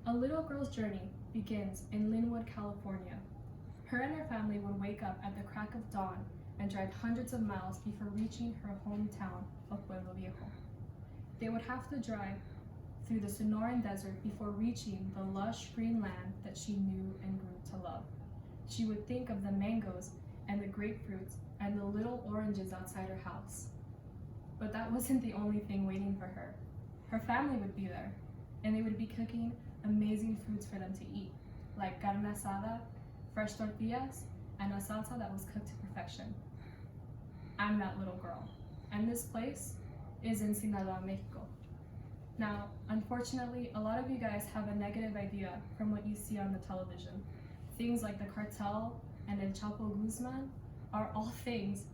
A little girl's journey begins in Linwood, California. Her and her family would wake up at the crack of dawn and drive hundreds of miles before reaching her hometown of Pueblo Viejo. They would have to drive through the Sonoran Desert before reaching the lush green land that she knew and grew to love. She would think of the mangoes and the grapefruits and the little oranges outside her house. But that wasn't the only thing waiting for her. Her family would be there, and they would be cooking amazing foods for them to eat, like carne asada, fresh tortillas, and a salsa that was cooked to perfection. I'm that little girl, and this place is in Sinaloa, Mexico. Now, unfortunately, a lot of you guys have a negative idea from what you see on the television. Things like the cartel and El Chapo Guzman are all things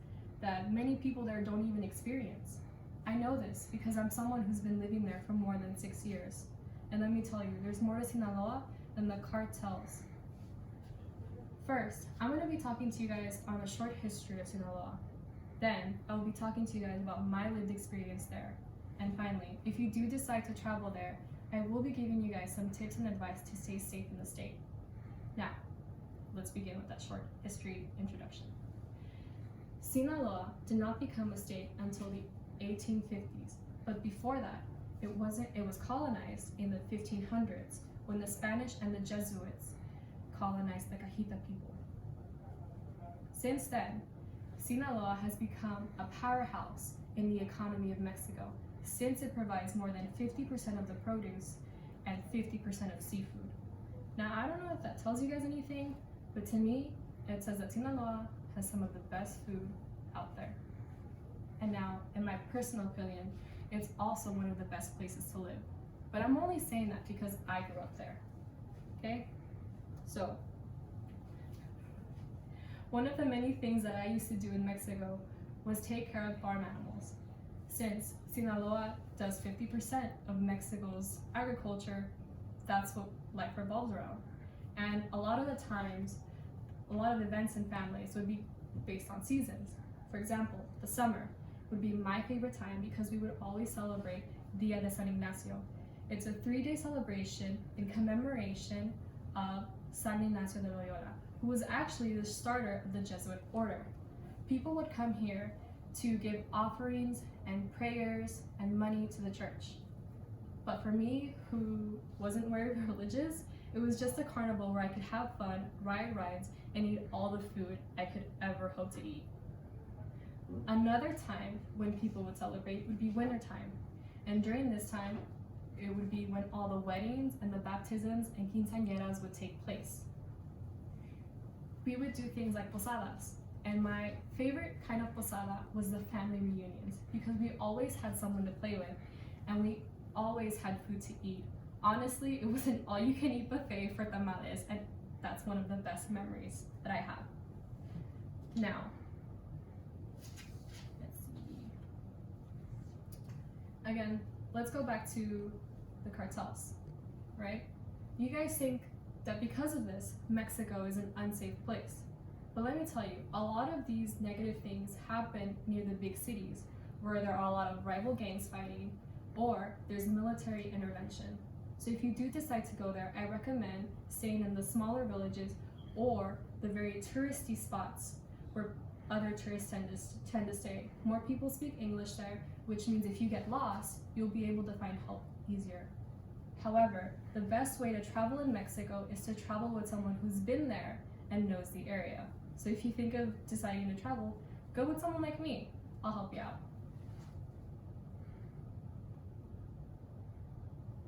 that many people there don't even experience. I know this because I'm someone who's been living there for more than 6 years. And let me tell you, there's more to Sinaloa than the cartels. First, I'm going to be talking to you guys on a short history of Sinaloa. Then, I will be talking to you guys about my lived experience there. And finally, if you do decide to travel there, I will be giving you guys some tips and advice to stay safe in the state. Now, let's begin with that short history introduction. Sinaloa did not become a state until the 1850s, but before that, it was colonized in the 1500s when the Spanish and the Jesuits colonized the Cajita people. Since then, Sinaloa has become a powerhouse in the economy of Mexico, since it provides more than 50% of the produce and 50% of seafood. Now, I don't know if that tells you guys anything, but to me, it says that Sinaloa has some of the best food out there. And now, in my personal opinion, it's also one of the best places to live. But I'm only saying that because I grew up there, okay? So, one of the many things that I used to do in Mexico was take care of farm animals. Since Sinaloa does 50% of Mexico's agriculture, that's what life revolves around. And a lot of the times, a lot of events in families would be based on seasons. For example, the summer would be my favorite time because we would always celebrate Dia de San Ignacio. It's a 3-day celebration in commemoration of San Ignacio de Loyola, who was actually the starter of the Jesuit order. People would come here to give offerings and prayers and money to the church. But for me, who wasn't very religious, it was just a carnival where I could have fun, ride rides, and eat all the food I could ever hope to eat. Another time when people would celebrate would be wintertime. And during this time, it would be when all the weddings and the baptisms and quinceañeras would take place. We would do things like posadas. And my favorite kind of posada was the family reunions because we always had someone to play with and we always had food to eat. Honestly, it was an all-you-can-eat buffet for tamales, and that's one of the best memories that I have. Now, let's see. Again, let's go back to the cartels, right? You guys think that because of this, Mexico is an unsafe place. But let me tell you, a lot of these negative things happen near the big cities where there are a lot of rival gangs fighting or there's military intervention. So if you do decide to go there, I recommend staying in the smaller villages or the very touristy spots where other tourists tend to stay. More people speak English there, which means if you get lost, you'll be able to find help easier. However, the best way to travel in Mexico is to travel with someone who's been there and knows the area. So if you think of deciding to travel, go with someone like me. I'll help you out.